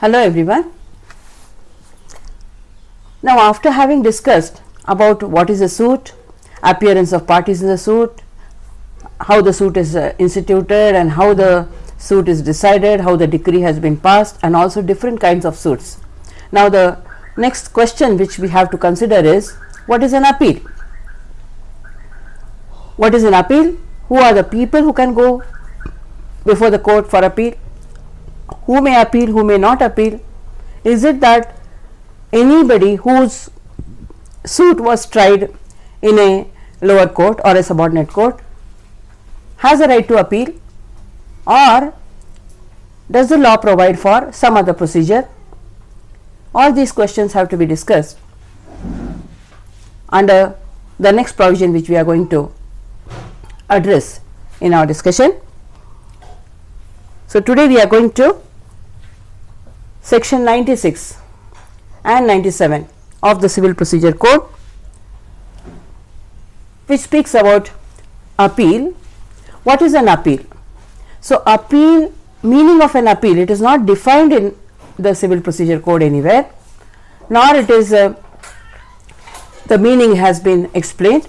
Hello everyone. Now, after having discussed about what is a suit, appearance of parties in the suit, how the suit is instituted and how the suit is decided, how the decree has been passed, and also different kinds of suits. Now, the next question which we have to consider is, what is an appeal? What is an appeal? Who are the people who can go before the court for appeal? Who may appeal, who may not appeal? Is it that anybody whose suit was tried in a lower court or a subordinate court has a right to appeal, or does the law provide for some other procedure? All these questions have to be discussed under the next provision which we are going to address in our discussion. So, today we are going to section 96 and 97 of the Civil Procedure Code, which speaks about appeal. What is an appeal? So, appeal, meaning of an appeal, it is not defined in the Civil Procedure Code anywhere, nor it is the meaning has been explained,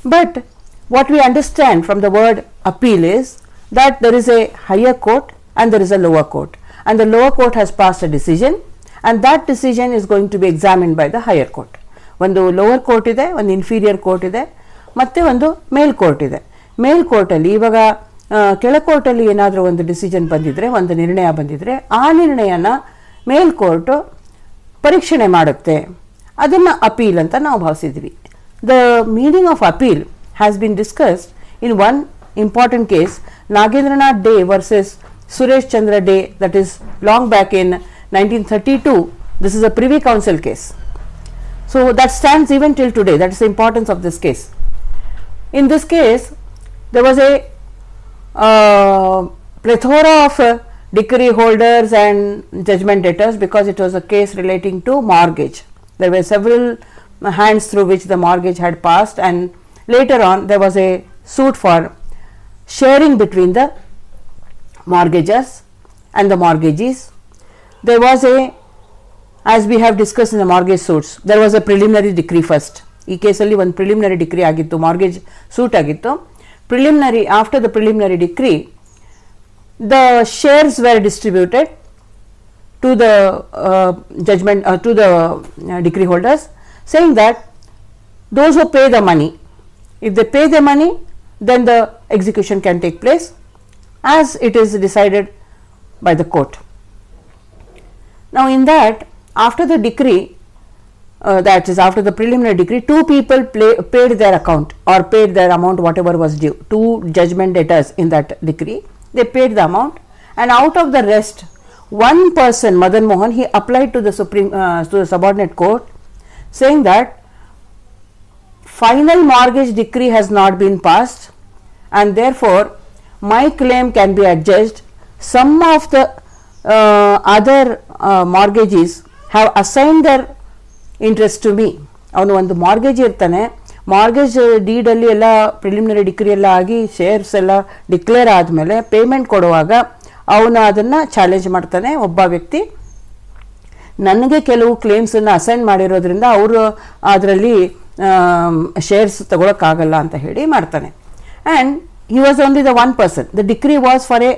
but what we understand from the word appeal is that there is a higher court and there is a lower court, and the lower court has passed a decision, and that decision is going to be examined by the higher court. ಒಂದು lower court ಇದೆ, ಒಂದು inferior court ಇದೆ, ಮತ್ತೆ ಒಂದು ಮೇಲ್ court ಇದೆ. ಮೇಲ್ ಕೋರ್ಟಲ್ಲಿ ಇವಾಗ ಕೆಳಕೋರ್ಟಲ್ಲಿ ಏನಾದರೂ ಒಂದು ಡಿಸಿಷನ್ ಬಂದಿದ್ರೆ, ಒಂದು ನಿರ್ಣಯ ಬಂದಿದ್ರೆ, ಆ ನಿರ್ಣಯನ ಮೇಲ್ ಕೋರ್ಟು ಪರೀಕ್ಷಣೆ ಮಾಡುತ್ತೆ, ಅದನ್ನು ಅಪೀಲ್ ಅಂತ ನಾವು ಭಾವಿಸಿದ್ವಿ. The meaning of appeal has been discussed in one important case, Nagendranath Day versus Suresh Chandra Day, that is long back in 1932. This is a Privy Council case. So, that stands even till today. That is the importance of this case. In this case, there was a plethora of decree holders and judgment debtors, because it was a case relating to mortgage. There were several hands through which the mortgage had passed, and later on there was a suit for sharing between the mortgagors and the mortgagees. There was a, as we have discussed in the mortgage suits, there was a preliminary decree first. Ee case alli one preliminary decree agittu, mortgage suit agittu. Preliminary, after the preliminary decree, the shares were distributed to the judgment to the decree holders, saying that those who pay the money, if they pay the money, then the execution can take place as it is decided by the court. Now, in that, after the decree, that is after the preliminary decree, two people paid their account or paid their amount, whatever was due. Two judgment debtors in that decree, they paid the amount, and out of the rest, one person, Madan Mohan, he applied to the to the subordinate court, saying that final mortgage decree has not been passed, and therefore my claim can be adjudged. Some of the other mortgagees have assigned their interest to me. ಅವನು ಒಂದು mortgage ಇರ್ತಾನೆ, mortgage ಡೀಡಲ್ಲಿ ಎಲ್ಲ preliminary decree ಎಲ್ಲ ಆಗಿ shares ಎಲ್ಲ declare ಆದಮೇಲೆ payment ಕೊಡುವಾಗ ಅವನು ಅದನ್ನು ಚಾಲೆಂಜ್ ಮಾಡ್ತಾನೆ. ಒಬ್ಬ ವ್ಯಕ್ತಿ ನನಗೆ ಕೆಲವು ಕ್ಲೇಮ್ಸನ್ನು ಅಸೈನ್ ಮಾಡಿರೋದ್ರಿಂದ ಅವರು ಅದರಲ್ಲಿ shares ತಗೊಳಕ್ಕಾಗಲ್ಲ ಅಂತ ಹೇಳಿ ಮಾಡ್ತಾನೆ. And he was only the one person. The decree was for a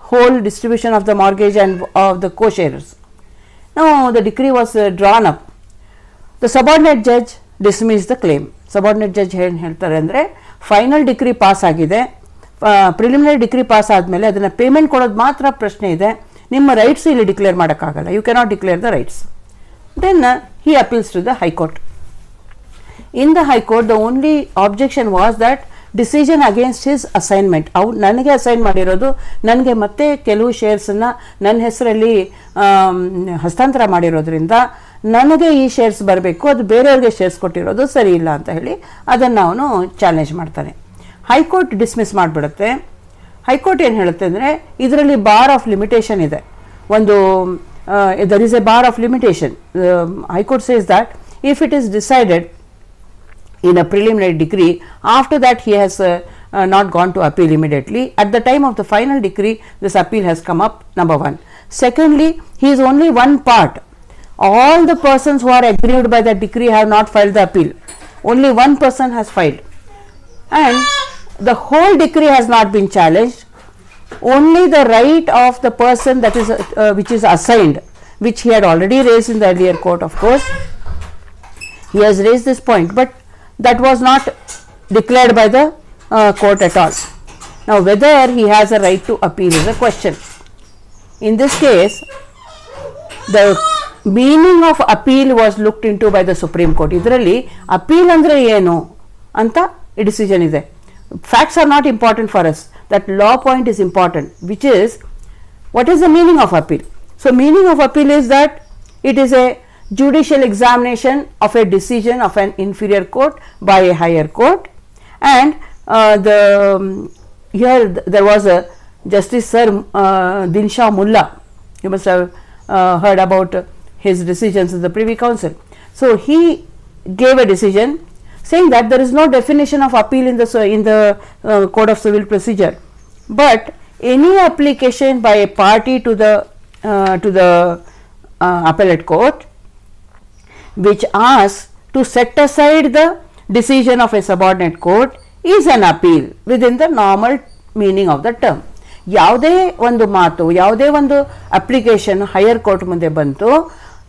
whole distribution of the mortgage and of the co-sharers. Now, the decree was drawn up. The subordinate judge dismissed the claim. Subordinate judge ಏನು ಹೇಳ್ತಾರೆ ಅಂದರೆ, final decree pass ಆಗಿದೆ, preliminary decree pass ಆದಮೇಲೆ ಅದನ್ನು payment ಕೊಡೋದು ಮಾತ್ರ ಪ್ರಶ್ನೆ ಇದೆ, ನಿಮ್ಮ ರೈಟ್ಸ್ ಇಲ್ಲಿ ಡಿಕ್ಲೇರ್ ಮಾಡೋಕ್ಕಾಗಲ್ಲ, you cannot declare the rights. Then he appeals to the High Court. In the High Court, the only objection was that decision against his assignment. ನನಗೆ ಅಸೈನ್ ಮಾಡಿರೋದು, ನನಗೆ ಮತ್ತೆ ಕೆಲವು ಶೇರ್ಸನ್ನು ನನ್ನ ಹೆಸರಲ್ಲಿ ಹಸ್ತಾಂತರ ಮಾಡಿರೋದ್ರಿಂದ ನನಗೆ ಈ ಶೇರ್ಸ್ ಬರಬೇಕು, ಅದು ಬೇರೆಯವ್ರಿಗೆ ಶೇರ್ಸ್ ಕೊಟ್ಟಿರೋದು ಸರಿ ಇಲ್ಲ ಅಂತ ಹೇಳಿ ಅದನ್ನು ಅವನು ಚಾಲೆಂಜ್ ಮಾಡ್ತಾನೆ. High court dismiss ಮಾಡಿಬಿಡುತ್ತೆ. ಹೈಕೋರ್ಟ್ ಏನು ಹೇಳುತ್ತೆ ಅಂದರೆ, ಇದರಲ್ಲಿ ಬಾರ್ ಆಫ್ ಲಿಮಿಟೇಷನ್ ಇದೆ. ಒಂದು there is a bar of limitation. High court says that if it is decided in a preliminary decree, after that he has not gone to appeal immediately. At the time of the final decree, this appeal has come up, number one. Secondly, he is only one part. All the persons who are aggrieved by the decree have not filed the appeal. Only one person has filed, and the whole decree has not been challenged. Only the right of the person that is which is assigned, which he had already raised in the earlier court, of course. He has raised this point, but that was not declared by the court at all. Now, whether he has a right to appeal is a question. In this case, the meaning of appeal was looked into by the Supreme Court. ಇದರಲ್ಲಿ appeal ಅಂದ್ರೆ ಏನು ಅಂತ decision ಇದೆ. Facts are not important for us. That law point is important, which is what is the meaning of appeal. So, meaning of appeal is that it is a judicial examination of a decision of an inferior court by a higher court, and here there was a Justice Sir Dinshaw Mullah. You must have heard about his decisions in the Privy Council. So, he gave a decision saying that there is no definition of appeal in the Code of Civil Procedure, but any application by a party to the appellate court which asks to set aside the decision of a subordinate court is an appeal within the normal meaning of the term. ಯಾವುದೇ ಒಂದು ಮಾತು, ಯಾವುದೇ ಒಂದು application higher court ಮುಂದೆ ಬಂತು,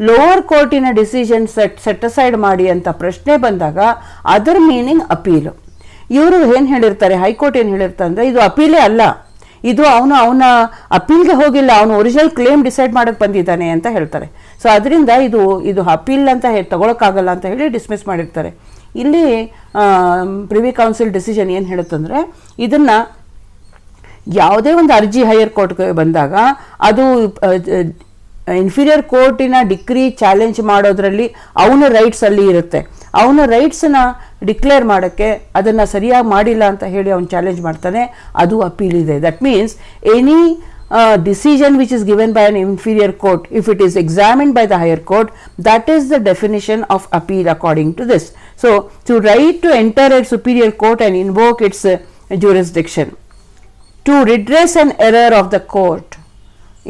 lower ಕೋರ್ಟಿನ decision set aside ಮಾಡಿ ಅಂತ ಪ್ರಶ್ನೆ ಬಂದಾಗ ಅದರ ಮೀನಿಂಗ್ ಅಪೀಲ್. ಇವರು ಏನು ಹೇಳಿರ್ತಾರೆ, ಹೈಕೋರ್ಟ್ ಏನು ಹೇಳಿರ್ತಾರೆ ಅಂದರೆ ಇದು ಅಪೀಲೇ ಅಲ್ಲ, ಇದು ಅವನ ಅಪೀಲ್ಗೆ ಹೋಗಿಲ್ಲ, ಅವನು ಒರಿಜಿನಲ್ ಕ್ಲೇಮ್ ಡಿಸೈಡ್ ಮಾಡಕ್ಕೆ ಬಂದಿದ್ದಾನೆ ಅಂತ ಹೇಳ್ತಾರೆ. ಸೊ ಅದರಿಂದ ಇದು ಅಪೀಲ್ ಅಂತ ತಗೊಳಕ್ಕಾಗಲ್ಲ ಅಂತ ಹೇಳಿ ಡಿಸ್ಮಿಸ್ ಮಾಡಿರ್ತಾರೆ. ಇಲ್ಲಿ ಪ್ರಿವಿ ಕೌನ್ಸಿಲ್ ಡಿಸಿಷನ್ ಏನು ಹೇಳುತ್ತಂದರೆ ಇದನ್ನು ಯಾವುದೇ ಒಂದು ಅರ್ಜಿ ಹೈಯರ್ ಕೋರ್ಟ್ಗೆ ಬಂದಾಗ ಅದು ಇನ್ಫೀರಿಯರ್ ಕೋರ್ಟಿನ ಡಿಕ್ರಿ ಚಾಲೆಂಜ್ ಮಾಡೋದ್ರಲ್ಲಿ ಅವನ ರೈಟ್ಸ್ ಅಲ್ಲಿ ಇರುತ್ತೆ. ಅವನ ರೈಟ್ಸನ್ನ ಡಿಕ್ಲೇರ್ ಮಾಡೋಕ್ಕೆ ಅದನ್ನು ಸರಿಯಾಗಿ ಮಾಡಿಲ್ಲ ಅಂತ ಹೇಳಿ ಅವನು ಚಾಲೆಂಜ್ ಮಾಡ್ತಾನೆ, ಅದು ಅಪೀಲ್ ಇದೆ. That means any decision which is given by an inferior court, if it is examined by the higher court, that is the definition of appeal according to this. So, to right to enter a superior court and invoke its jurisdiction, to redress an error of the court,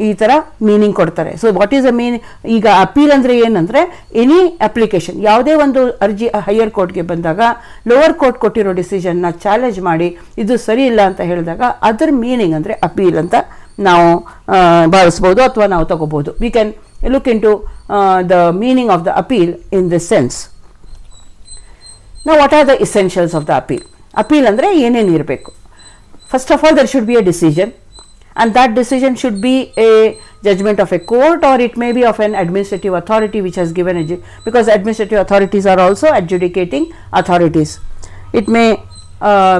ಈ ಥರ meaning ಕೊಡ್ತಾರೆ. So what is a meaning? ಈಗ appeal ಅಂದರೆ ಏನಂದರೆ any application, ಯಾವುದೇ ಒಂದು ಅರ್ಜಿ higher ಕೋರ್ಟ್ಗೆ ಬಂದಾಗ ಲೋವರ್ ಕೋರ್ಟ್ ಕೊಟ್ಟಿರೋ ಡಿಸಿಷನ್ನ ಚಾಲೆಂಜ್ ಮಾಡಿ ಇದು ಸರಿ ಇಲ್ಲ ಅಂತ ಹೇಳಿದಾಗ ಅದರ ಮೀನಿಂಗ್ ಅಂದರೆ ಅಪೀಲ್ ಅಂತ ನಾವು ಭಾವಿಸ್ಬೋದು ಅಥವಾ ನಾವು ತಗೋಬೋದು. We can look into the meaning of the appeal in this sense. ನಾವು what are the essentials of the appeal? Appeal ಅಂದರೆ ಏನೇನು ಇರಬೇಕು? First of all, there should be a decision, and that decision should be a judgment of a court, or it may be of an administrative authority which has given because administrative authorities are also adjudicating authorities. It may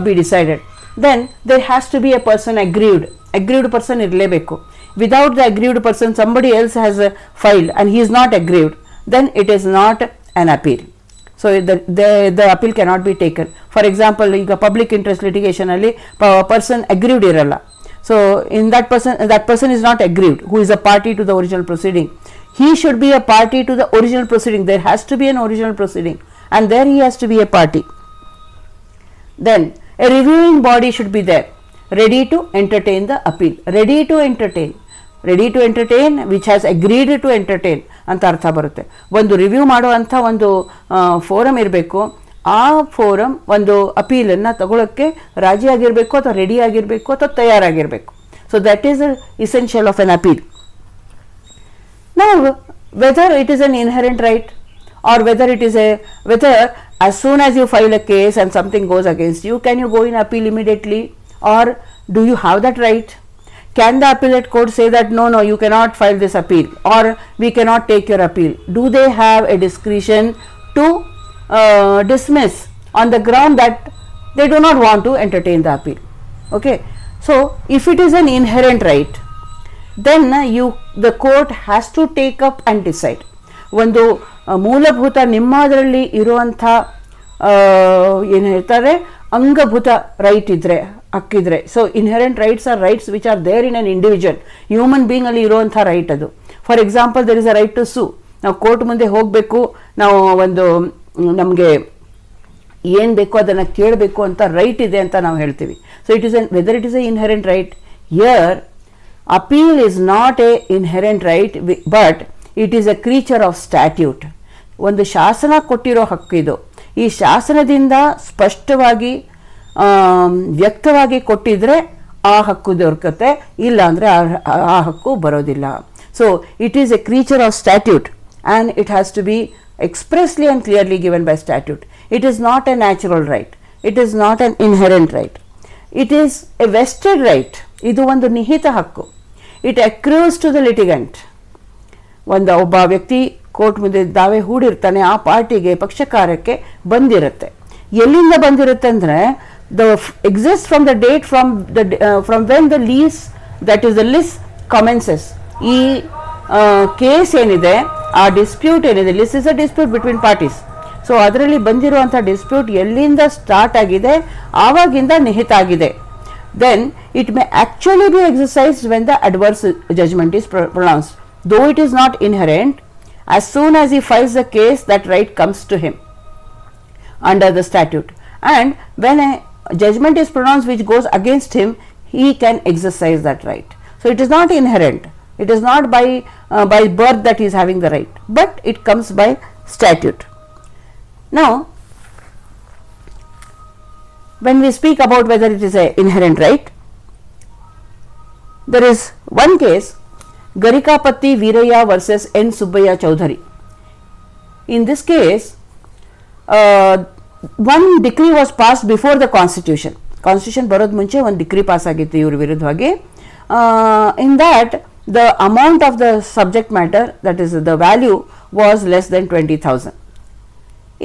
be decided. Then there has to be a person aggrieved person irlebeku. Without the aggrieved person, somebody else has filed and he is not aggrieved, then it is not an appeal. So the appeal cannot be taken. For example, ಈಗ public interest litigation ಅಲ್ಲಿ person aggrieved ಇರಲ್ಲ. So in that person is not aggrieved, who is a party to the original proceeding. He should be a party to the original proceeding. There has to be an original proceeding, and there he has to be a party. Then a reviewing body should be there, ready to entertain the appeal. Ready to entertain, which has agreed to entertain ಅಂತ ಅರ್ಥ ಬರುತ್ತೆ. ಒಂದು review ಮಾಡುವಂಥ ಒಂದು forum ಇರಬೇಕು. ಆ forum ಒಂದು ಅಪೀಲನ್ನು ತಗೊಳ್ಳೋಕ್ಕೆ ರಾಜಿ ಆಗಿರಬೇಕು ಅಥವಾ ರೆಡಿ ಆಗಿರಬೇಕು ಅಥವಾ ತಯಾರಾಗಿರಬೇಕು. So that is essential of an appeal. Now, whether it is an inherent right or whether as soon as you file a case and something goes against you, can you go in appeal immediately, or do you have that right? Can the appellate court say that no, you cannot file this appeal, or we cannot take your appeal? Do they have a discretion to dismiss on the ground that they do not want to entertain the appeal? Okay, so if it is an inherent right, then the court has to take up and decide. ಒಂದು ಮೂಲಭೂತ ನಿಮ್ಮದರಲ್ಲಿ ಇರುವಂಥ ಏನು ಹೇಳ್ತಾರೆ ಅಂಗಭೂತ right ಇದ್ರೆ ಹಕ್ಕಿದ್ರೆ, so inherent rights are rights which are there in an individual human being ಅಲ್ಲಿ ಇರುವಂಥ ರೈಟ್ ಅದು. For example, there is a right to sue. ನಾವು ಕೋರ್ಟ್ ಮುಂದೆ ಹೋಗಬೇಕು, ನಾವು ಒಂದು ನಮಗೆ ಏನು ಬೇಕೋ ಅದನ್ನು ಕೇಳಬೇಕು ಅಂತ ರೈಟ್ ಇದೆ ಅಂತ ನಾವು ಹೇಳ್ತೀವಿ. So whether it is A inherent right, here appeal is not a inherent right, but it is a creature of statute. ಒಂದು ಶಾಸನ ಕೊಟ್ಟಿರೋ ಹಕ್ಕಿದು. ಈ ಶಾಸನದಿಂದ ಸ್ಪಷ್ಟವಾಗಿ ವ್ಯಕ್ತವಾಗಿ ಕೊಟ್ಟಿದ್ರೆ ಆ ಹಕ್ಕು ದೊರಕುತ್ತೆ, ಇಲ್ಲ ಅಂದರೆ ಆ ಹಕ್ಕು ಬರೋದಿಲ್ಲ. So it is A creature of statute and it has to be expressly and clearly given by statute. It is not a natural right. It is not an inherent right. It is a vested right. ಇದು ಒಂದು ನಿಹಿತ ಹಕ್ಕು. It accrues to the litigant. ಒಬ್ಬ ವ್ಯಕ್ತಿ court ಮುಂದೆ ದಾವೆ ಹೂಡಿರ್ತಾನೆ, ಆ ಪಾರ್ಟಿಗೆ ಪಕ್ಷಕಾರಕ್ಕೆ ಬಂದಿರುತ್ತೆ. ಎಲ್ಲಿಂದ ಬಂದಿರುತ್ತೆ ಅಂದರೆ exists from the date from when the lease, that is the lease commences. ಈ ಕೇಸ್ ಏನಿದೆ, ಆ ಡಿಸ್ಪ್ಯೂಟ್ ಏನಿದೆ, lis is a dispute between parties. So ಅದರಲ್ಲಿ ಬಂದಿರುವಂಥ ಡಿಸ್ಪ್ಯೂಟ್ ಎಲ್ಲಿಂದ ಸ್ಟಾರ್ಟ್ ಆಗಿದೆ ಆವಾಗಿಂದ ನಿಹಿತ ಆಗಿದೆ. Then it may actually be exercised when the adverse judgement is pronounced, though it is not inherent. As soon as he files the case, that right comes to him under the statute, and when a judgment is pronounced which goes against him, he can exercise that right. So it is not inherent. It is not by birth that he is having the right, but it comes by statute. Now, when we speak about whether it is a inherent right, there is one case, Garikapatti Veerayya versus N. Subbaya Chowdhury. In this case, one decree was passed before the constitution. Constitution ಬರೋದು ಮುಂಚೆ ಒಂದು decree pass ಆಗಿತ್ತು ಇವ್ರ ವಿರುದ್ಧವಾಗಿ. In that the amount of the subject matter, that is the value, was less than 20,000.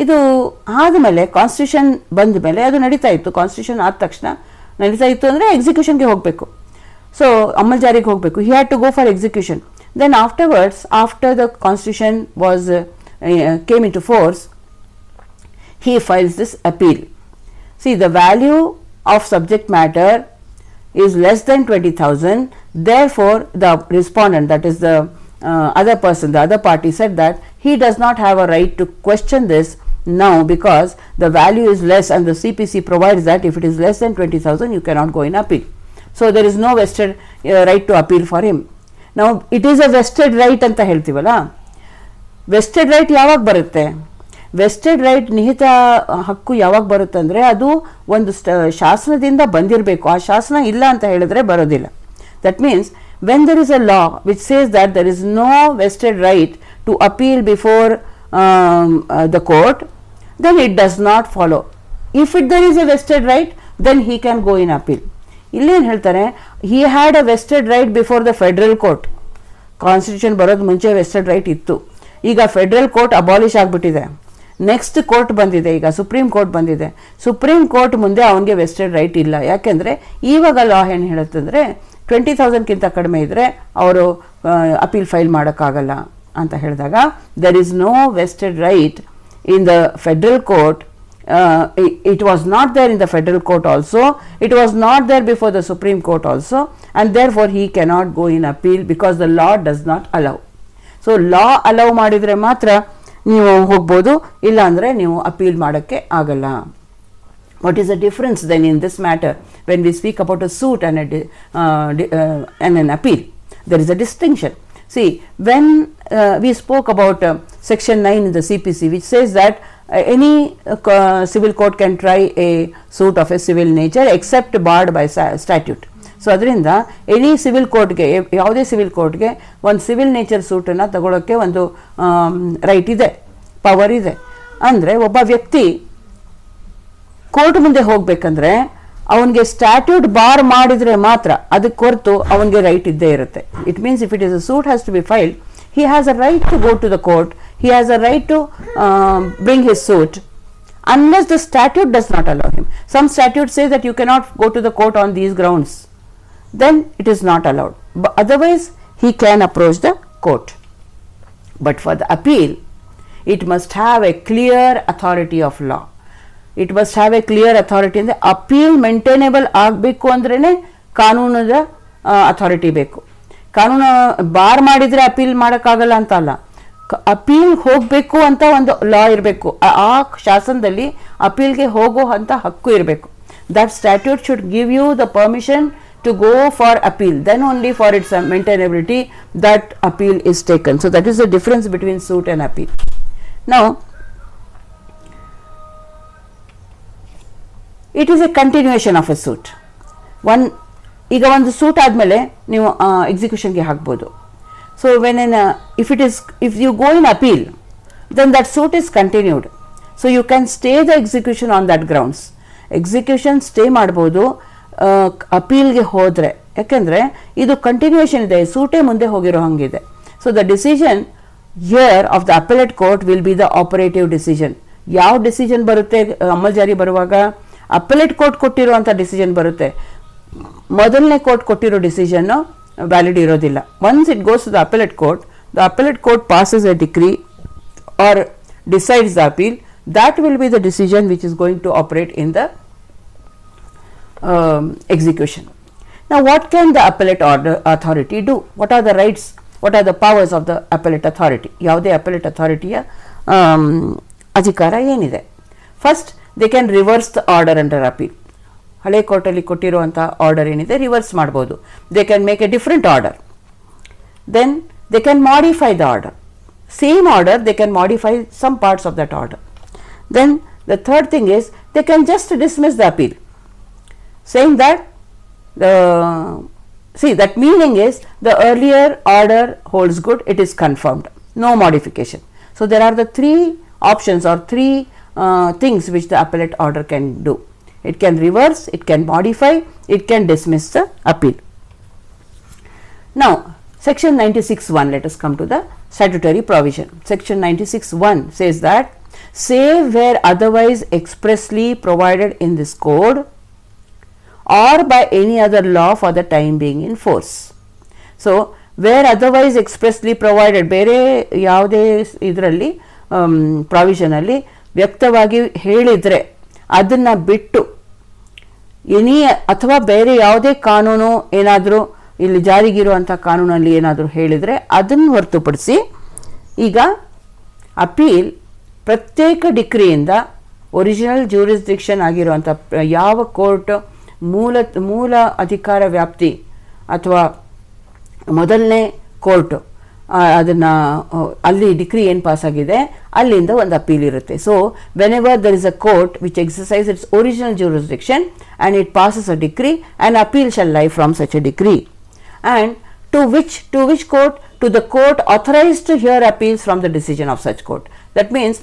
ಇದು ಆದಮೇಲೆ constitution ಬಂದ ಮೇಲೆ ಅದು ನಡೀತಾ ಇತ್ತು. ಕಾನ್ಸ್ಟಿಟ್ಯೂಷನ್ ಆದ ತಕ್ಷಣ ನಡೀತಾ ಇತ್ತು ಅಂದರೆ ಎಕ್ಸಿಕ್ಯೂಷನ್ಗೆ ಹೋಗಬೇಕು, ಸೊ ಅಮಲ್ ಜಾರಿಗೆ ಹೋಗಬೇಕು. He had to go for execution. Then afterwards, after the constitution was came into force, he files this appeal. See, the value of subject matter is less than 20,000. Therefore, the respondent, that is the other person, the other party, said that he does not have a right to question this now because the value is less, and the CPC provides that if it is less than 20,000, you cannot go in appeal. So there is no vested right to appeal for him. Now, it is a vested right anta heltivalla. Vested right ಯಾವಾಗ ಬರುತ್ತೆ? Vested right, ನಿಹಿತ ಹಕ್ಕು ಯಾವಾಗ ಬರುತ್ತೆ ಅಂದರೆ ಅದು ಒಂದು ಶಾಸನದಿಂದ ಬಂದಿರಬೇಕು. ಆ ಶಾಸನ ಇಲ್ಲ ಅಂತ ಹೇಳಿದ್ರೆ ಬರೋದಿಲ್ಲ. That means when there is a law which says that there is no vested right to appeal before the court, then it does not follow. If it there is a vested right, then he can go in appeal. ಇಲ್ಲೇನು ಹೇಳ್ತಾರೆ, he had a vested right before the federal court. Constitution ಬರೋದು ಮುಂಚೆ vested right ಇತ್ತು. ಈಗ federal court abolish ಆಗಿಬಿಟ್ಟಿದೆ. Next court ಬಂದಿದೆ, ಈಗ supreme court ಬಂದಿದೆ. ಸುಪ್ರೀಂ ಕೋರ್ಟ್ ಮುಂದೆ ಅವನಿಗೆ ವೆಸ್ಟೆಡ್ ರೈಟ್ ಇಲ್ಲ. ಯಾಕೆಂದರೆ ಇವಾಗ ಲಾ ಏನು ಹೇಳುತ್ತಂದರೆ 20,000ಕ್ಕಿಂತ ಕಡಿಮೆ ಇದ್ದರೆ ಅವರು ಅಪೀಲ್ ಫೈಲ್ ಮಾಡೋಕ್ಕಾಗಲ್ಲ ಅಂತ ಹೇಳಿದಾಗ, there is no vested right in the federal court. It was not there in the federal court also, it was not there before the Supreme Court also, and therefore he cannot go in appeal because the law does not allow. So law allow ಮಾಡಿದರೆ ಮಾತ್ರ ನೀವು ಹೋಗ್ಬೋದು, ಇಲ್ಲ ಅಂದರೆ ನೀವು appeal ಮಾಡೋಕ್ಕೆ ಆಗಲ್ಲ. What is the difference then in this matter when we speak about a suit and an appeal? There is a distinction. See, when we spoke about section 9 in the CPC, which says that any civil court can try a suit of a civil nature except barred by statute. So ಅದರಿಂದ any civil ಕೋರ್ಟ್ಗೆ, ಯಾವುದೇ civil ಕೋರ್ಟ್ಗೆ ಒಂದು civil nature ಸೂಟನ್ನು ತಗೊಳ್ಳೋಕ್ಕೆ ಒಂದು right ಇದೆ, power ಇದೆ. ಅಂದರೆ ಒಬ್ಬ ವ್ಯಕ್ತಿ ಕೋರ್ಟ್ ಮುಂದೆ ಹೋಗಬೇಕಂದ್ರೆ ಅವನಿಗೆ ಸ್ಟ್ಯಾಟ್ಯೂಟ್ ಬಾರ್ ಮಾಡಿದರೆ ಮಾತ್ರ, ಅದಕ್ಕೆ ಹೊರತು ಅವನಿಗೆ ರೈಟ್ ಇದ್ದೇ ಇರುತ್ತೆ. It means if it is a suit has to be filed, he has a right to go to the court, he has a right to bring his suit, unless the statute does not allow him. Some statutes say that you cannot go to the court on these grounds, then it is not allowed, but otherwise he can approach the court. But for the appeal, it must have a clear authority of law. It must have a clear authority. In the appeal maintainable ಆಗಬೇಕು ಅಂದ್ರೇನೆ ಕಾನೂನದ authority ಬೇಕು. ಕಾನೂನು bar ಮಾಡಿದರೆ appeal ಮಾಡೋಕ್ಕಾಗಲ್ಲ ಅಂತ ಅಲ್ಲ, appeal ಹೋಗಬೇಕು ಅಂತ ಒಂದು ಲಾ ಇರಬೇಕು. ಆ ಶಾಸನದಲ್ಲಿ ಅಪೀಲ್ಗೆ ಹೋಗೋ ಅಂತ ಹಕ್ಕು ಇರಬೇಕು. That statute should give you the permission to go for appeal, then only for its maintainability that appeal is taken. So that is the difference between suit and appeal. Now it is a continuation of a suit. ಈಗ ಒಂದು suit ಆದಮೇಲೆ ನೀವು ಎಕ್ಸಿಕ್ಯೂಷನ್ಗೆ ಹಾಕ್ಬೋದು. So if you go in appeal, then that suit is continued. So you can stay the execution on that grounds. Execution stay ಮಾಡ್ಬೋದು ಅಪೀಲ್ಗೆ ಹೋದರೆ, ಯಾಕೆಂದರೆ ಇದು continuation ಇದೆ, ಸೂಟೇ ಮುಂದೆ ಹೋಗಿರೋ ಹಂಗಿದೆ. So the decision here of the appellate court will be the operative decision. ಯಾವ decision ಬರುತ್ತೆ ಅಮಲ್ಜಾರಿ ಬರುವಾಗ? ಅಪೆಲೇಟ್ ಕೋರ್ಟ್ ಕೊಟ್ಟಿರುವಂಥ ಡಿಸಿಷನ್ ಬರುತ್ತೆ. ಮೊದಲನೇ ಕೋರ್ಟ್ ಕೊಟ್ಟಿರೋ ಡಿಸಿಷನ್ನು ವ್ಯಾಲಿಡ್ ಇರೋದಿಲ್ಲ. Once it goes to the appellate court passes a decree or decides the appeal, that will be the decision which is going to operate in the execution. Now what can the appellate authority do? What are the rights, what are the powers of the appellate authority? ಯಾವುದೇ appellate authorityಯ ಅಧಿಕಾರ ಏನಿದೆ? First, they can reverse the order under appeal. ಹಳೆ ಕೋರ್ಟಲ್ಲಿ ಕೊಟ್ಟಿರುವಂಥ order ಏನಿದೆ reverse ಮಾಡ್ಬೋದು. They can make a different order. Then they can modify the order. Same order they can modify some parts of that order. Then the third thing is they can just dismiss the appeal, saying that that meaning is the earlier order holds good, it is confirmed, no modification. So there are the three options or three things which the appellate order can do. It can reverse, it can modify, it can dismiss the appeal. Now section 96(1), let us come to the statutory provision. Section 96(1) says that save where otherwise expressly provided in this code or by any other law for the time being in force. So where otherwise expressly provided, ಬೇರೆ ಯಾವುದೇ ಇದರಲ್ಲಿ provision ಅಲ್ಲಿ ವ್ಯಕ್ತವಾಗಿ ಹೇಳಿದರೆ ಅದನ್ನು ಬಿಟ್ಟು ಅಥವಾ ಬೇರೆ ಯಾವುದೇ ಕಾನೂನು ಏನಾದರೂ ಇಲ್ಲಿ ಜಾರಿಗಿರುವಂಥ ಕಾನೂನಲ್ಲಿ ಏನಾದರೂ ಹೇಳಿದರೆ ಅದನ್ನು ಹೊರತುಪಡಿಸಿ ಈಗ ಅಪೀಲ್ ಪ್ರತ್ಯೇಕ ಡಿಕ್ರಿಯಿಂದ ಒರಿಜಿನಲ್ ಜ್ಯೂರಿಸ್ಡಿಕ್ಷನ್ ಆಗಿರುವಂಥ ಯಾವ ಕೋರ್ಟ್ ಮೂಲ ಅಧಿಕಾರ ವ್ಯಾಪ್ತಿ ಅಥವಾ ಮೊದಲನೇ ಕೋರ್ಟ್ ಅದನ್ನು ಅಲ್ಲಿ ಡಿಕ್ರಿ ಏನು ಪಾಸ್ ಆಗಿದೆ ಅಲ್ಲಿಂದ ಒಂದು ಅಪೀಲ್ ಇರುತ್ತೆ. So whenever there is a court which exercise its original jurisdiction and it passes a decree, an appeal shall lie from such a decree. And to which court? To the court authorized to hear appeals from the decision of such court. That means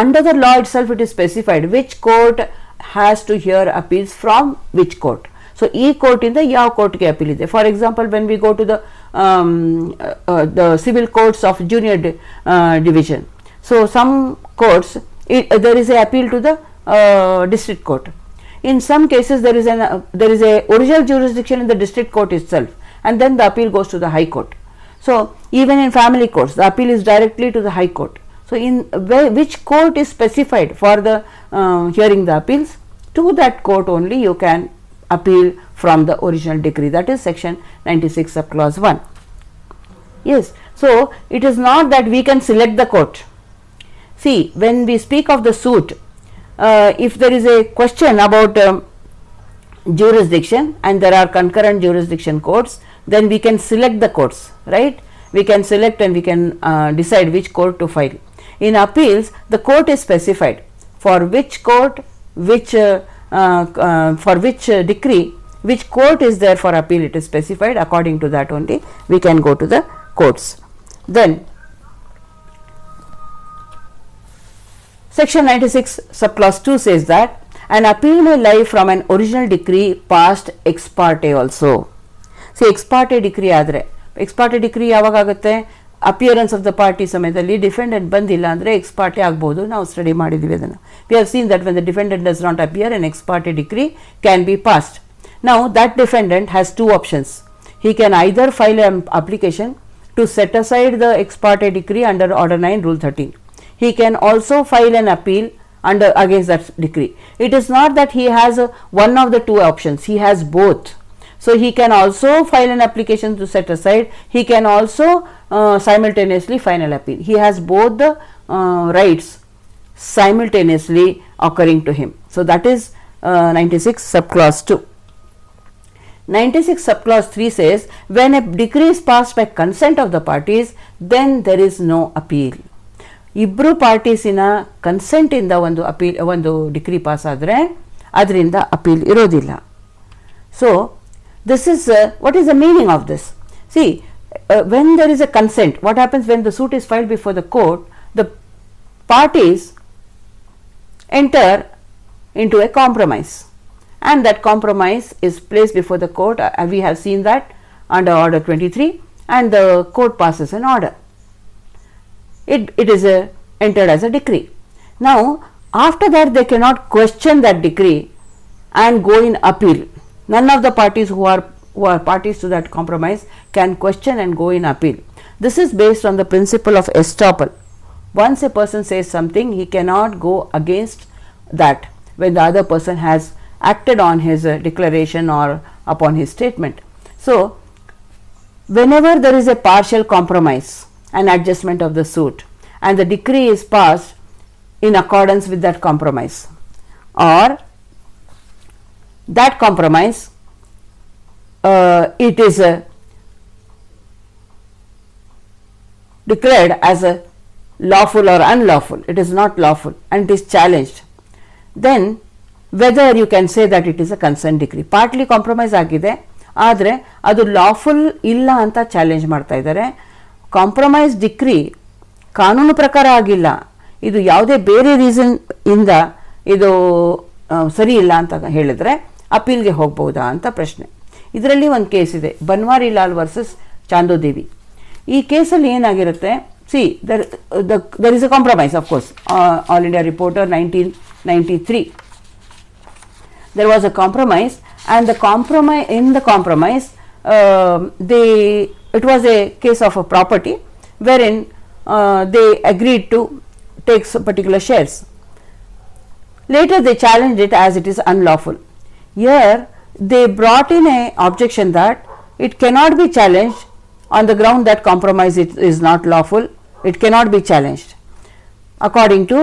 under the law itself it is specified which court has to hear appeals from which court. So ಈ court ಇಂದ ಯಾವ courtಗೆ appeal ಇದೆ. For example, when we go to the civil courts of junior division, so some courts there is a appeal to the district court. In some cases there is a original jurisdiction in the district court itself, and then the appeal goes to the high court. So even in family courts the appeal is directly to the high court. So in which court is specified for the hearing the appeals, to that court only you can appeal from the original decree. That is section 96 of clause 1. Yes, so it is not that we can select the court. See, when we speak of the suit, if there is a question about jurisdiction and there are concurrent jurisdiction courts, then we can select the courts, right? We can select and we can decide which court to file. In appeals, the court is specified for which court, for which decree, which court is there for appeal. It is specified. According to that only we can go to the courts. Then section 96 subclause 2 says that an appeal may lie from an original decree passed ex parte also. See, ex parte decree ಆದರೆ ex parte decree ಯಾವಾಗ ಆಗುತ್ತೆ? Appearance of the party ಸಮಯದಲ್ಲಿ defendant ಬಂದಿಲ್ಲ ಅಂದರೆ X party ಆಗ್ಬೋದು. ನಾವು study ಮಾಡಿದ್ದೀವಿ ಅದನ್ನು. We have seen that when the defendant does not appear an ex parte decree can be passed. Now that defendant has two options. He can either file an application to set aside the ex parte decree under order 9 rule 13. He can also file an appeal against that decree. It is not that he has one of the two options, he has both. So he can also file an application to set aside, he can also simultaneously file an appeal. He has both the rights simultaneously occurring to him. So that is 96 subclause 2. 96 subclause 3 says when a decree is passed by consent of the parties, then there is no appeal. ಇಬ್ಬರು ಪಾರ್ಟೀಸಿನ consent ಇಂದ ಒಂದು decree pass ಆದರೆ ಅದರಿಂದ appeal ಇರೋದಿಲ್ಲ. So this is what is the meaning of this? See, when there is a consent, what happens when the suit is filed before the court? The parties enter into a compromise, and that compromise is placed before the court. We have seen that under order 23, and the court passes an order. It is entered as a decree. Now after that they cannot question that decree and go in appeal. None of the parties who are parties to that compromise can question and go in appeal. This is based on the principle of estoppel. Once a person says something, he cannot go against that when the other person has acted on his declaration or upon his statement. So whenever there is a partial compromise and adjustment of the suit and the decree is passed in accordance with that compromise, or that compromise it is declared as a lawful or unlawful, it is not lawful and it is challenged, then whether you can say that it is a consent decree. Partly compromise ಆಗಿದೆ, ಆದರೆ ಅದು lawful ಇಲ್ಲ ಅಂತ challenge ಮಾಡ್ತಾ ಇದ್ದಾರೆ. Compromise decree ಕಾನೂನು ಪ್ರಕಾರ ಆಗಿಲ್ಲ, ಇದು ಯಾವುದೇ ಬೇರೆ ರೀಸನ್ ಇಂದ ಇದು ಸರಿ ಇಲ್ಲ ಅಂತ ಹೇಳಿದ್ರೆ ಅಪೀಲ್ಗೆ ಹೋಗ್ಬಹುದಾ ಅಂತ ಪ್ರಶ್ನೆ. ಇದರಲ್ಲಿ ಒಂದು ಕೇಸ್ ಇದೆ, ಬನ್ವಾರಿ ಲಾಲ್ ವರ್ಸಸ್ ಚಾಂದೋದೇವಿ. ಈ ಕೇಸಲ್ಲಿ ಏನಾಗಿರುತ್ತೆ, C there is a compromise, of course. All India Reporter 1993, there was a compromise, and the compromise it was a case of a property wherein they agreed to take some particular shares. Later they challenged it as it is unlawful. Here they brought in a objection that it cannot be challenged on the ground that compromise is not lawful. It cannot be challenged according to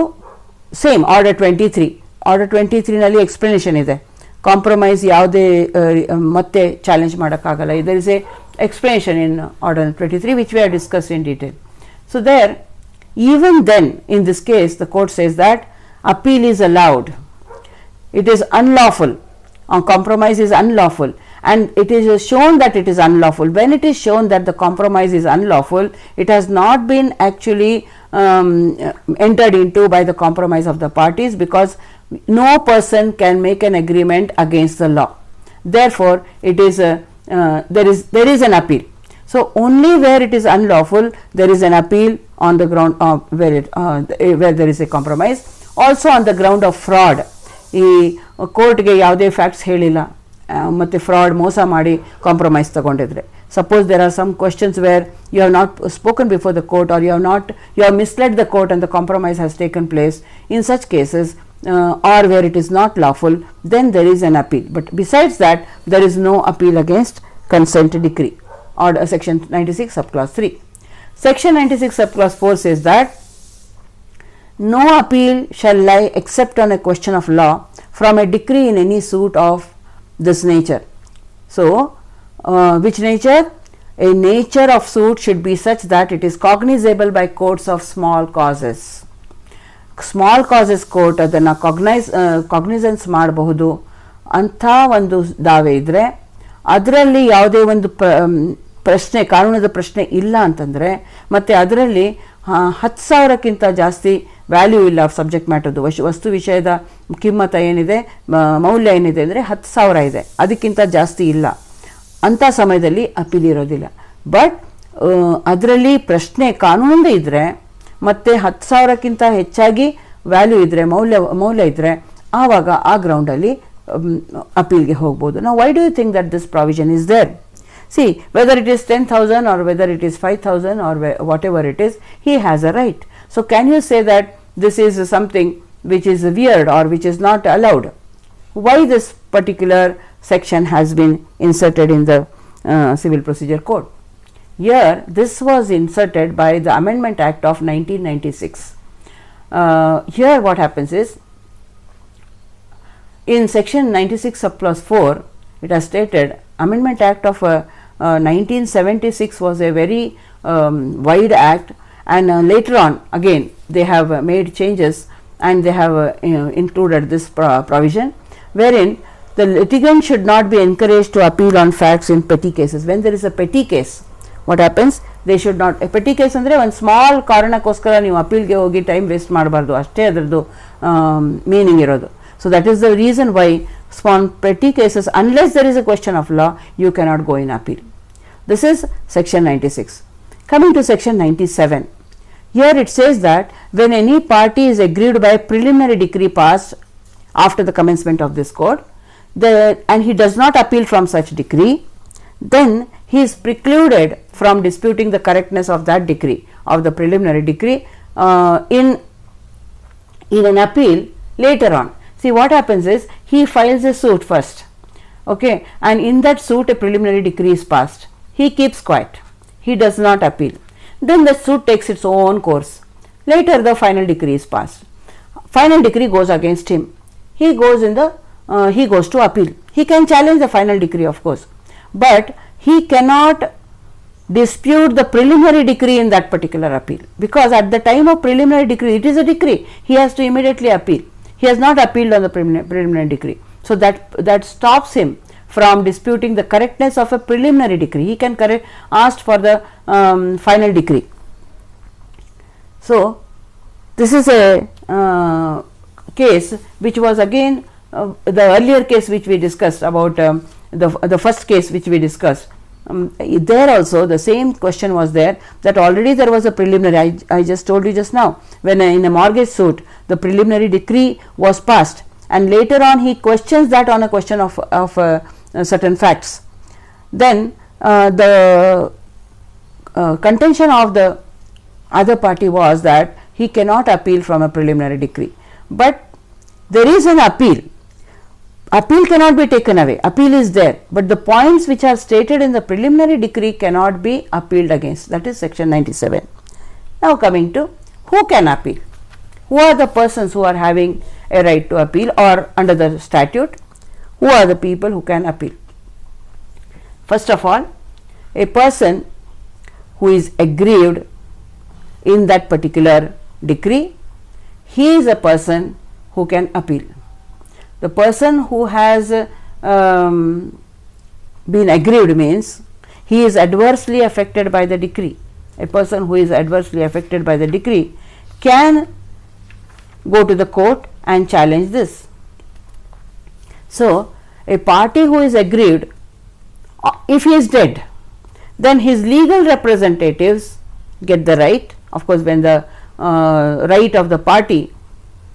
same order 23. Order 23 ನಲ್ಲಿ explanation ಇದೆ, compromise ಯಾವುದೇ ಮತ್ತೆ challenge ಮಾಡೋಕ್ಕಾಗಲ್ಲ. There is a explanation in order 23 which we have discussed in detail. So there, even then in this case the court says that appeal is allowed. It is unlawful, compromise is unlawful, and it is shown that it is unlawful. When it is shown that the compromise is unlawful, it has not been actually entered into by the compromise of the parties, because no person can make an agreement against the law. Therefore it is there is an appeal. So only where it is unlawful there is an appeal on the ground of where there is a compromise. Also on the ground of fraud, ಈ ಕೋರ್ಟ್ಗೆ ಯಾವುದೇ facts ಹೇಳಿಲ್ಲ ಮತ್ತು fraud ಮೋಸ ಮಾಡಿ compromise ತಗೊಂಡಿದ್ರೆ, suppose there are some questions where you have not spoken before the court, or you have misled the court and the compromise has taken place. In such cases or where it is not lawful, then there is an appeal. But besides that there is no appeal against consent decree. Order section 96 subclause 3. Section 96 subclause 4 says that no appeal shall lie except on a question of law from a decree in any suit of this nature. So which nature? A nature of suit should be such that it is cognizable by courts of small causes. Small causes court ಅದನ್ನು cognisance ಮಾಡಬಹುದು ಅಂಥ ಒಂದು ದಾವೆ ಇದ್ದರೆ, ಅದರಲ್ಲಿ ಯಾವುದೇ ಒಂದು ಪ್ರಶ್ನೆ, ಕಾನೂನದ ಪ್ರಶ್ನೆ ಇಲ್ಲ ಅಂತಂದರೆ, ಮತ್ತು ಅದರಲ್ಲಿ 10,000ಕ್ಕಿಂತ ಜಾಸ್ತಿ ವ್ಯಾಲ್ಯೂ ಇಲ್ಲ ಸಬ್ಜೆಕ್ಟ್ ಮ್ಯಾಟರ್ದು, ವಸ್ತು ವಿಷಯದ ಕಿಮ್ಮತ ಏನಿದೆ, ಮೌಲ್ಯ ಏನಿದೆ ಅಂದರೆ 10,000 ಇದೆ, ಅದಕ್ಕಿಂತ ಜಾಸ್ತಿ ಇಲ್ಲ, ಅಂಥ ಸಮಯದಲ್ಲಿ ಅಪೀಲ್ ಇರೋದಿಲ್ಲ. ಬಟ್ ಅದರಲ್ಲಿ ಪ್ರಶ್ನೆ ಕಾನೂನಿಂದ ಇದ್ದರೆ ಮತ್ತು 10,000ಕ್ಕಿಂತ ಹೆಚ್ಚಾಗಿ ವ್ಯಾಲ್ಯೂ ಇದ್ದರೆ, ಮೌಲ್ಯ ಇದ್ದರೆ, ಆವಾಗ ಆ ಗ್ರೌಂಡಲ್ಲಿ ಅಪೀಲ್ಗೆ ಹೋಗ್ಬೋದು. Now why do you think that this provision is there? See, whether it is 10,000 or whether it is 5,000 or whatever it is, he has a right. So can you say that this is something which is weird or which is not allowed? Why this particular section has been inserted in the Civil Procedure Code? Here this was inserted by the Amendment Act of 1996. Here what happens is, in section 96 subclause 4 it has stated Amendment Act of 1976 was a very wide act, and later on again they have made changes, and they have included this provision wherein the litigant should not be encouraged to appeal on facts in petty cases. When there is a petty case, what happens? They should not. A petty case ಅಂದರೆ ಒಂದು small ಕಾರಣಕ್ಕೋಸ್ಕರ ನೀವು ಅಪೀಲ್ಗೆ ಹೋಗಿ time waste ಮಾಡಬಾರ್ದು, ಅಷ್ಟೇ ಅದರದ್ದು meaning ಇರೋದು. So that is the reason why on petty cases, unless there is a question of law, you cannot go in appeal. This is section 96. Coming to section 97, here it says that when any party is aggrieved by preliminary decree passed after the commencement of this code, and he does not appeal from such decree, then he is precluded from disputing the correctness of that decree, of the preliminary decree, in an appeal later on. See, what happens is he files a suit first, okay, and in that suit a preliminary decree is passed. He keeps quiet, he does not appeal. Then the suit takes its own course. Later the final decree is passed. Final decree goes against him. He goes to appeal. He can challenge the final decree, of course, but he cannot dispute the preliminary decree in that particular appeal, because at the time of preliminary decree, it is a decree, he has to immediately appeal. He has not appealed on the preliminary decree, so that stops him from disputing the correctness of a preliminary decree. He can ask for the final decree. So this is a case which was again the earlier case which we discussed about, the first case which we discussed. There also the same question was there, that already there was a preliminary. I just told you just now, when in a mortgage suit the preliminary decree was passed, and later on he questions that on a question of certain facts. Then the contention of the other party was that he cannot appeal from a preliminary decree, but there is an appeal. Appeal cannot be taken away, appeal is there, but the points which are stated in the preliminary decree cannot be appealed against. That is section 97. Now coming to who can appeal. Who are the persons who are having a right to appeal, or under the statute, who are the people who can appeal? First of all, a person who is aggrieved in that particular decree, he is a person who can appeal. The person who has been aggrieved means he is adversely affected by the decree. A person who is adversely affected by the decree can go to the court and challenge this. So a party who is aggrieved, if he is dead, then his legal representatives get the right. Of course, when the right of the party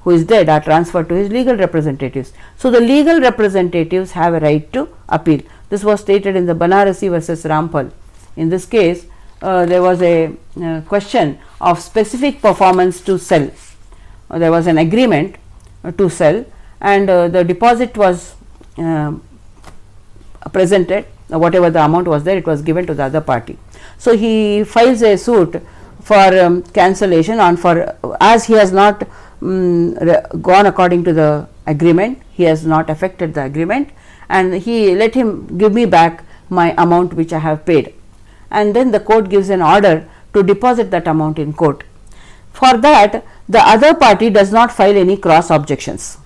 who is dead are transferred to his legal representatives. So the legal representatives have a right to appeal. This was stated in the Banarasi versus Rampal. In this case, there was a question of specific performance to sell. There was an agreement to sell, and the deposit was presented. Whatever the amount was there, it was given to the other party. So he files a suit for cancellation on, for as he has not gone according to the agreement, he has not affected the agreement, and he let him give me back my amount which I have paid, and then the court gives an order to deposit that amount in court. For that, the other party does not file any cross objections.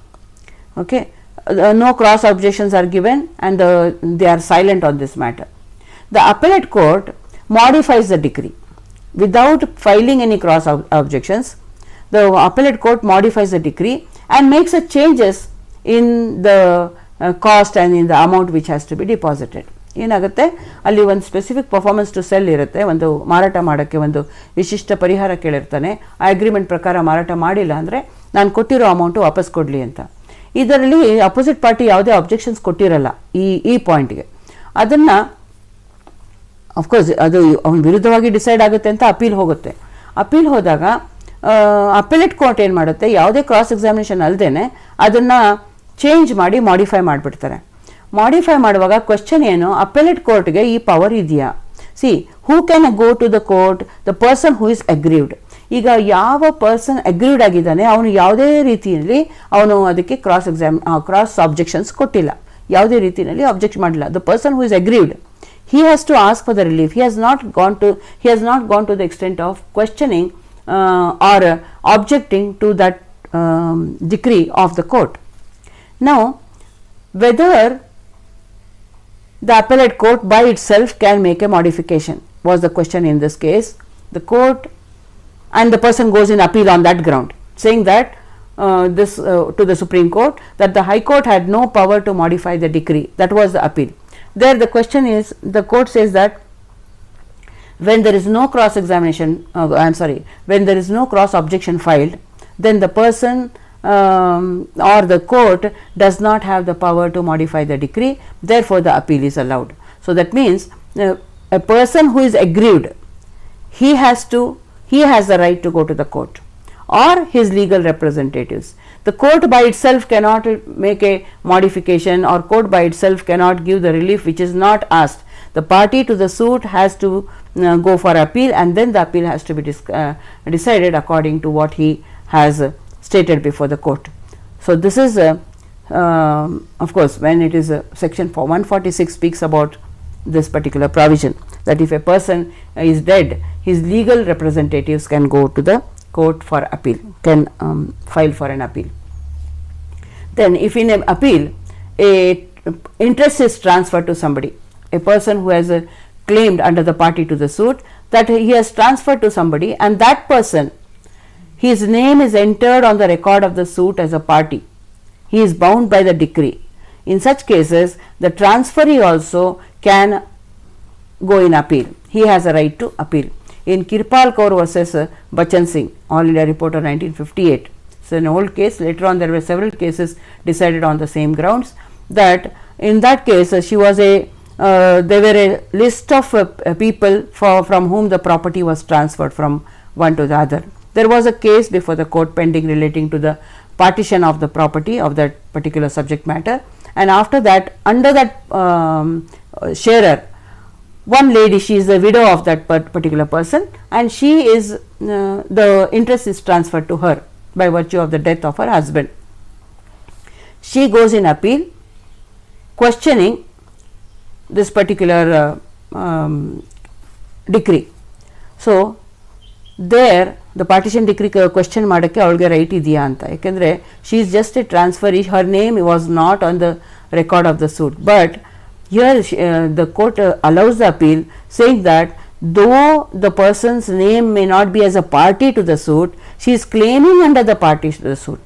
Okay, no cross objections are given, and they are silent on this matter. The appellate court modifies the decree without filing any cross objections. The appellate court modifies the decree and makes a changes in the cost and in the amount which has to be deposited. ಏನಾಗುತ್ತೆ, ಅಲ್ಲಿ ಒಂದು specific performance to sell ಇರುತ್ತೆ, ಒಂದು ಮಾರಾಟ ಮಾಡೋಕ್ಕೆ ಒಂದು ವಿಶಿಷ್ಟ ಪರಿಹಾರ ಕೇಳಿರ್ತಾನೆ. ಆ ಅಗ್ರಿಮೆಂಟ್ ಪ್ರಕಾರ ಮಾರಾಟ ಮಾಡಿಲ್ಲ ಅಂದರೆ ನಾನು ಕೊಟ್ಟಿರೋ ಅಮೌಂಟು ವಾಪಸ್ ಕೊಡಲಿ ಅಂತ. ಇದರಲ್ಲಿ ಅಪೋಸಿಟ್ ಪಾರ್ಟಿ ಯಾವುದೇ ಅಬ್ಜೆಕ್ಷನ್ಸ್ ಕೊಟ್ಟಿರಲ್ಲ ಈ ಪಾಯಿಂಟ್ಗೆ. ಅದನ್ನು ಅಫ್ಕೋರ್ಸ್ ಅದು ಅವನ ವಿರುದ್ಧವಾಗಿ ಡಿಸೈಡ್ ಆಗುತ್ತೆ ಅಂತ ಅಪೀಲ್ ಹೋಗುತ್ತೆ. ಅಪೀಲ್ ಹೋದಾಗ ಅಪೆಲೇಟ್ ಕೋರ್ಟ್ ಏನು ಮಾಡುತ್ತೆ, ಯಾವುದೇ ಕ್ರಾಸ್ ಎಕ್ಸಾಮಿನೇಷನ್ ಅಲ್ಲದೇನೆ ಅದನ್ನು ಚೇಂಜ್ ಮಾಡಿ ಮಾಡಿಫೈ ಮಾಡಿಬಿಡ್ತಾರೆ. ಮಾಡಿಫೈ ಮಾಡುವಾಗ ಕ್ವೆಶ್ಚನ್ ಏನು, ಅಪೆಲೇಟ್ ಕೋರ್ಟ್ಗೆ ಈ ಪವರ್ ಇದೆಯಾ? See, who can go to the court? The person who is aggrieved. ಈಗ ಯಾವ ಪರ್ಸನ್ ಅಗ್ರೀವ್ಡ್ ಆಗಿದ್ದಾನೆ ಅವನು ಯಾವುದೇ ರೀತಿಯಲ್ಲಿ ಅವನು ಅದಕ್ಕೆ ಕ್ರಾಸ್ ಆಬ್ಜೆಕ್ಷನ್ಸ್ ಕೊಟ್ಟಿಲ್ಲ. ಯಾವುದೇ ರೀತಿಯಲ್ಲಿ ಅಬ್ಜೆಕ್ಟ್ ಮಾಡಿಲ್ಲ. The person who is aggrieved, he has to ask for the relief. He has not gone to the extent of questioning or objecting to that decree of the court. Now, whether the appellate court by itself can make a modification was the question in this case. The court and the person goes in appeal on that ground, saying that this to the Supreme Court, that the High Court had no power to modify the decree. That was the appeal. There the question is, the court says that when there is no cross examination, when there is no cross objection filed, then the person or the court does not have the power to modify the decree, therefore the appeal is allowed. So that means a person who is aggrieved, he has the right to go to the court or his legal representatives. The court by itself cannot make a modification, or court by itself cannot give the relief which is not asked. The party to the suit has to go for appeal, and then the appeal has to be decided according to what he has stated before the court. So this is of course when it is section 146 speaks about this particular provision, that if a person is dead, his legal representatives can go to the court for appeal, can file for an appeal. Then if in an appeal a interest is transferred to somebody, a person who has claimed under the party to the suit, that he has transferred to somebody, and that person, his name is entered on the record of the suit as a party, he is bound by the decree. In such cases, the transferee also can go in appeal. He has a right to appeal. In Kirpal Kaur versus Bachan Singh, All India Report of 1958, it's an old case. Later on there were several cases decided on the same grounds, that in that case she was there were a list of people from whom the property was transferred from one to the other. There was a case before the court pending relating to the partition of the property of that particular subject matter, and after that, under that sharer, one lady, she is the widow of that particular person, and she is the interest is transferred to her by virtue of the death of her husband. She goes in appeal questioning this particular decree. So there the partition decree question ಮಾಡಕ್ಕೆ ಅವಳಿಗೆ right ಇದೆಯಾ ಅಂತ, ಯಾಕೆಂದರೆ she is just a transferee, her name was not on the record of the suit, but here the court allows the appeal, saying that though the person's name may not be as a party to the suit, she is claiming under the party to the suit.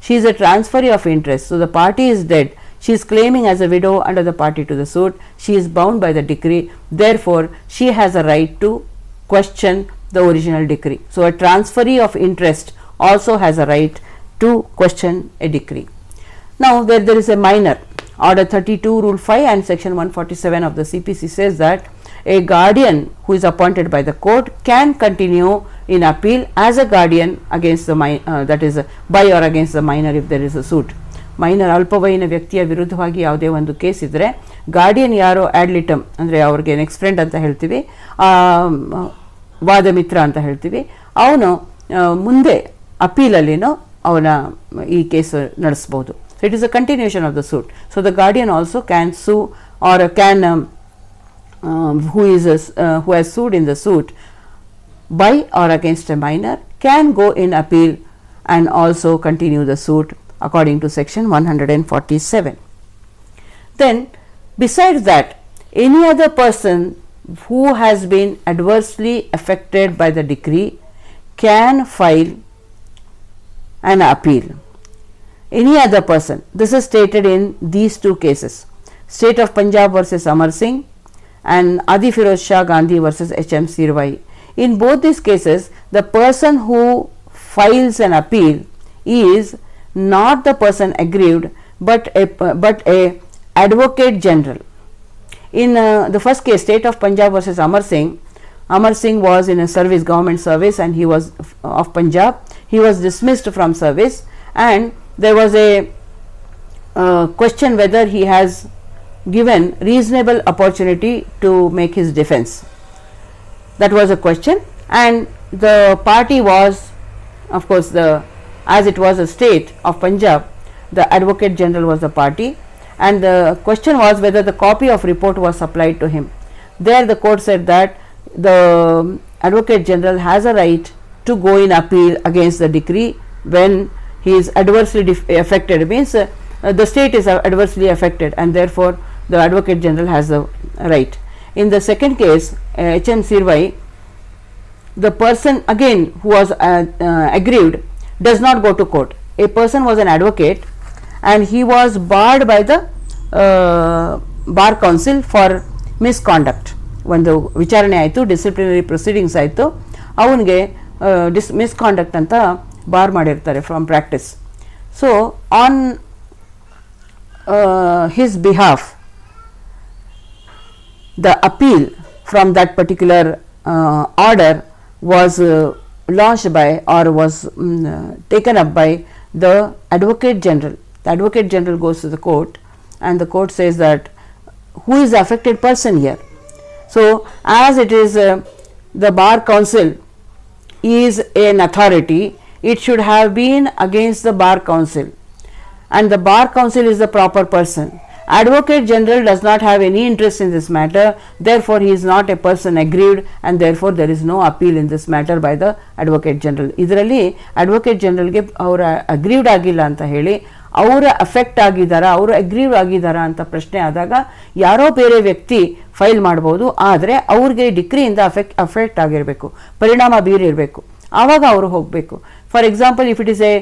She is a transferee of interest, so the party is dead, she is claiming as a widow under the party to the suit, she is bound by the decree, therefore she has a right to question the original decree. So a transferee of interest also has a right to question a decree. Now where there is a minor, Order 32 Rule 5 and Section 147 of the CPC says that a guardian who is appointed by the court can continue in appeal as a guardian against the that is by or against the minor if there is a suit. Minor ಅಲ್ಪವಯನ ವ್ಯಕ್ತಿಯ ವಿರುದ್ಧವಾಗಿ ಯಾವುದೇ ಒಂದು case ಇದ್ದರೆ, guardian ಯಾರೋ ಆಡ್ಲಿಟಮ್ ಅಂದರೆ ಅವ್ರಿಗೆ next friend ಅಂತ ಹೇಳ್ತೀವಿ, ವಾದ ಮಿತ್ರ ಅಂತ ಹೇಳ್ತೀವಿ, ಅವನು ಮುಂದೆ ಅಪೀಲಲ್ಲಿನೋ ಅವನ ಈ ಕೇಸ್ ನಡೆಸಬಹುದು. So it is a continuation of the suit. So the guardian also can sue, or can who has sued in the suit by or against a minor can go in appeal and also continue the suit according to section 147. Then besides that, any other person who has been adversely affected by the decree can file an appeal. Any other person, this is stated in these two cases, State of Punjab versus Amar Singh and Adi Firoz Shah Gandhi versus H.M. Sirvai. In both these cases, the person who files an appeal is not the person aggrieved, but a advocate general. In the first case, State of Punjab versus Amar Singh was in a service, government service, and he was of Punjab. He was dismissed from service, and there was a question whether he has given reasonable opportunity to make his defense. That was a question, and the party was, of course, as it was a state of Punjab, the Advocate General was the party, and the question was whether the copy of report was supplied to him. There the court said that the Advocate General has a right to go in appeal against the decree when he is adversely affected, means the state is adversely affected, and therefore the Advocate General has the right. In the second case, H.M. Sirvai, the person again who was aggrieved does not go to court. A person was an advocate and he was barred by the bar council for misconduct. ಒಂದು ವಿಚಾರಣೆ ಆಯಿತು, disciplinary proceedings ಆಯಿತು, ಅವನಿಗೆ misconduct ಅಂತ bar ಮಾಡಿರ್ತಾರೆ from practice. So on his behalf the appeal from that particular order was launched by or was taken up by the Advocate General. The Advocate General goes to the court and the court says that who is the affected person here. So as it is the bar council is an authority, it should have been against the bar council, and the bar council is the proper person. Advocate General does not have any interest in this matter, therefore he is not a person aggrieved, and therefore there is no appeal in this matter by the Advocate General. ಇದರಲ್ಲಿ Advocate General ಗೆ ಅವರ aggrieved ಆಗಿಲ್ಲ ಅಂತ ಹೇಳಿ, ಅವರ affect ಆಗಿದ್ದಾರಾ, ಅವರು aggrieved ಆಗಿದ್ದಾರಾ ಅಂತ ಪ್ರಶ್ನೆ ಆದಾಗ ಯಾರೋ ಬೇರೆ ವ್ಯಕ್ತಿ ಫೈಲ್ ಮಾಡಬಹುದು, ಆದರೆ ಅವ್ರಿಗೆ ಡಿಕ್ರಿಯಿಂದ ಅಫೆಕ್ಟ್ ಆಗಿರಬೇಕು, ಪರಿಣಾಮ ಬೀರಿರಬೇಕು, ಆವಾಗ ಅವರು ಹೋಗಬೇಕು. For example, if it is A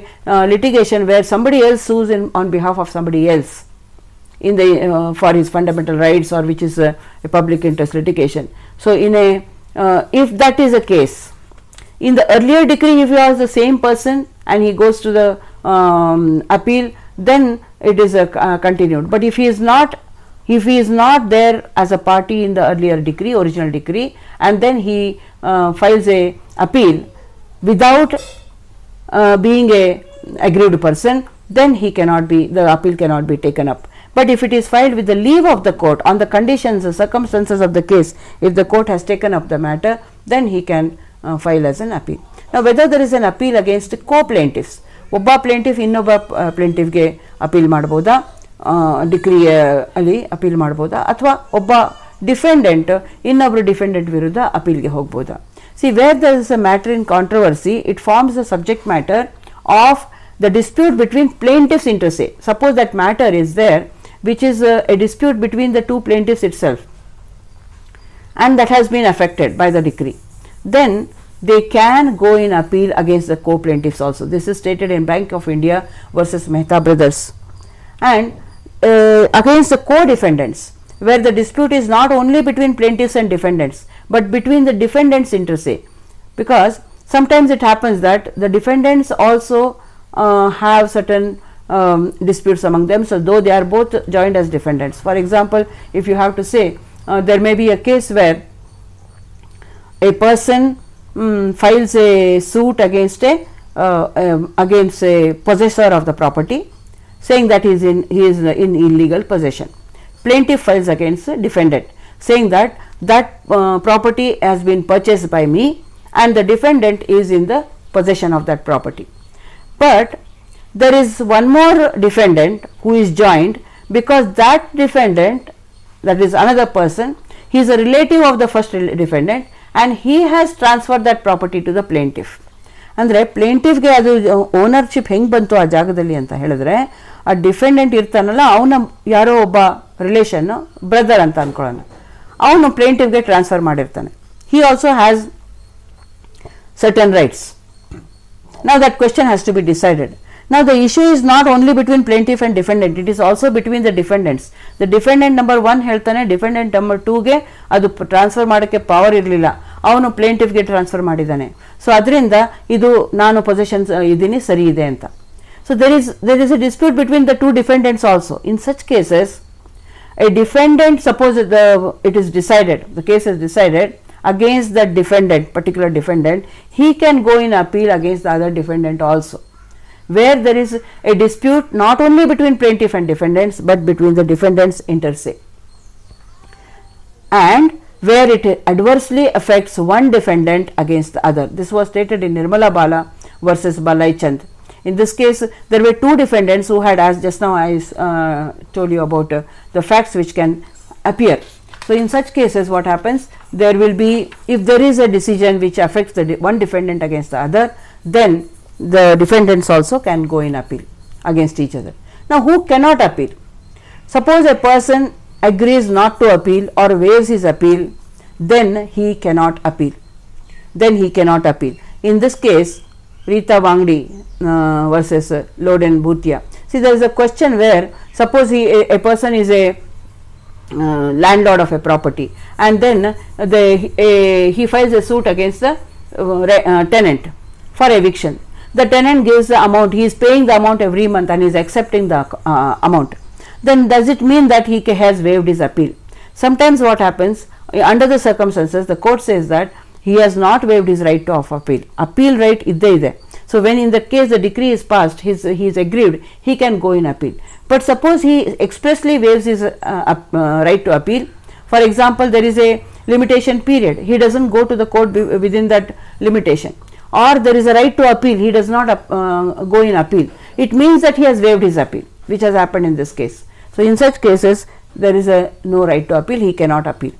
litigation where somebody else sues on behalf of somebody else in the for his fundamental rights, or which is a public interest litigation. So in a if that is the case, in the earlier decree if he was the same person and he goes to the appeal, then it is continued. But if he is not there as a party in the earlier decree, original decree, and then he files a appeal without being a aggrieved person, then he cannot be, the appeal cannot be taken up. But if it is filed with the leave of the court on the conditions, the circumstances of the case, if the court has taken up the matter, then he can file as an appeal. Now whether there is an appeal against co-plaintiffs, ಒಬ್ಬ plaintiff ಇನ್ನೊಬ್ಬ ಪ್ಲೇಂಟಿಫ್ಗೆ appeal ಮಾಡ್ಬೋದಾ, decree ಅಲ್ಲಿ appeal ಮಾಡ್ಬೋದಾ, ಅಥವಾ ಒಬ್ಬ defendant ಇನ್ನೊಬ್ಬರು defendant ವಿರುದ್ಧ ಅಪೀಲ್ಗೆ ಹೋಗ್ಬೋದಾ. See where there is a matter in controversy, it forms the subject matter of the dispute between plaintiffs inter se. Suppose that matter is there which is a dispute between the two plaintiffs itself, and that has been affected by the decree, then they can go in appeal against the co-plaintiffs also. This is stated in Bank of India versus Mehta Brothers. And against the co-defendants, where the dispute is not only between plaintiffs and defendants, but between the defendants inter se, because sometimes it happens that the defendants also have certain disputes among them, so though they are both joined as defendants. For example, if you have to say there may be a case where a person files a suit against a possessor of the property, saying that he is in illegal possession. Plaintiff files against the defendant, saying that property has been purchased by me and the defendant is in the possession of that property. But there is one more defendant who is joined, because that defendant, that is another person, he is a relative of the first defendant and he has transferred that property to the plaintiff. ಅಂದರೆ ಪ್ಲೇಂಟಿಫ್ಗೆ ಅದು ownership ಹೆಂಗೆ ಬಂತು ಆ ಜಾಗದಲ್ಲಿ ಅಂತ ಹೇಳಿದ್ರೆ, ಆ defendant ಇರ್ತಾನಲ್ಲ, ಅವನ ಯಾರೋ ಒಬ್ಬ ರಿಲೇಷನ್ನು ಬ್ರದರ್ ಅಂತ ಅಂದ್ಕೊಳ್ಳೋಣ, ಅವನು ಪ್ಲೇಂಟಿಫ್ಗೆ ಟ್ರಾನ್ಸ್ಫರ್ ಮಾಡಿರ್ತಾನೆ. He also has certain rights. Now that question has to be decided. Now the issue is not only between plaintiff and defendant, it is also between the defendants. The defendant number 1 ಹೇಳ್ತಾನೆ, defendant number 2 ಗೆ ಅದು transfer ಮಾಡೋಕ್ಕೆ power ಇರಲಿಲ್ಲ, ಅವನು ಪ್ಲೇಂಟಿಫ್ಗೆ transfer ಮಾಡಿದ್ದಾನೆ. So ಅದರಿಂದ ಇದು ನಾನು ಪೊಸೆಷನ್ ಇದ್ದೀನಿ, ಸರಿ ಇದೆ ಅಂತ. So there is a dispute between the two defendants also. In such cases, a defendant, suppose it is decided, the case is decided against that defendant, particular defendant, he can go in appeal against the other defendant also, where there is a dispute not only between plaintiff and defendants but between the defendants inter se, and where it adversely affects one defendant against the other. This was stated in Nirmala Bala versus Balai Chand. In this case, there were two defendants who had, as just now I told you about the facts which can appear. So, in such cases what happens, there will be, if there is a decision which affects the one defendant against the other, then the defendants also can go in appeal against each other. Now, who cannot appeal? Suppose a person agrees not to appeal or waives his appeal, then he cannot appeal. In this case, Rita Wangdi versus Loden Bhutia. See, there is a question where suppose a person is a landlord of a property, and then he files a suit against the tenant for eviction. The tenant gives the amount, he is paying the amount every month and is accepting the amount. Then does it mean that he has waived his appeal? Sometimes what happens, under the circumstances, the court says that he has not waived his right to appeal. Appeal right idde. So, when in the case the decree is passed, he is aggrieved, he can go in appeal. But suppose he expressly waives his right to appeal. For example, there is a limitation period, he does not go to the court within that limitation, or there is a right to appeal, he does not go in appeal. It means that he has waived his appeal, which has happened in this case. So, in such cases, there is no right to appeal, he cannot appeal.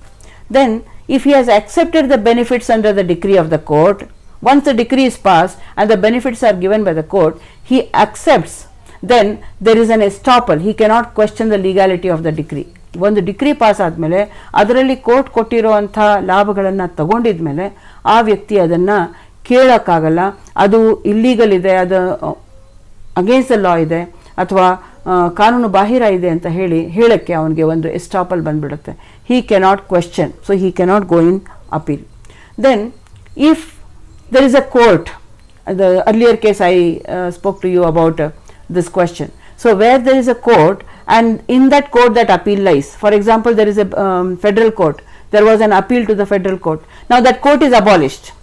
Then, if he has accepted the benefits under the decree of the court, once the decree is passed and the benefits are given by the court, he accepts, then there is an estoppel, he cannot question the legality of the decree. ಒಂದು degree pass ಆದಮೇಲೆ ಅದರಲ್ಲಿ court ಕೊಟ್ಟಿರುವಂಥ ಲಾಭಗಳನ್ನು ತಗೊಂಡಿದ್ಮೇಲೆ ಆ ವ್ಯಕ್ತಿ ಅದನ್ನು ಕೇಳೋಕ್ಕಾಗಲ್ಲ, ಅದು illegal ಇದೆ, ಅದು ಅಗೇನ್ಸ್ಟ್ ದ ಲಾ ಇದೆ ಅಥವಾ ಕಾನೂನು ಬಾಹಿರ ಇದೆ ಅಂತ ಹೇಳಕ್ಕೆ ಅವನಿಗೆ ಒಂದು ಎಸ್ಟಾಪಲ್ ಬಂದ್ಬಿಡುತ್ತೆ. he cannot question, so he cannot go in appeal. Then if there is a court, the earlier case I spoke to you about this question. So, where there is a court and in that court that appeal lies, for example, there is a federal court, there was an appeal to the federal court. Now, that court is abolished.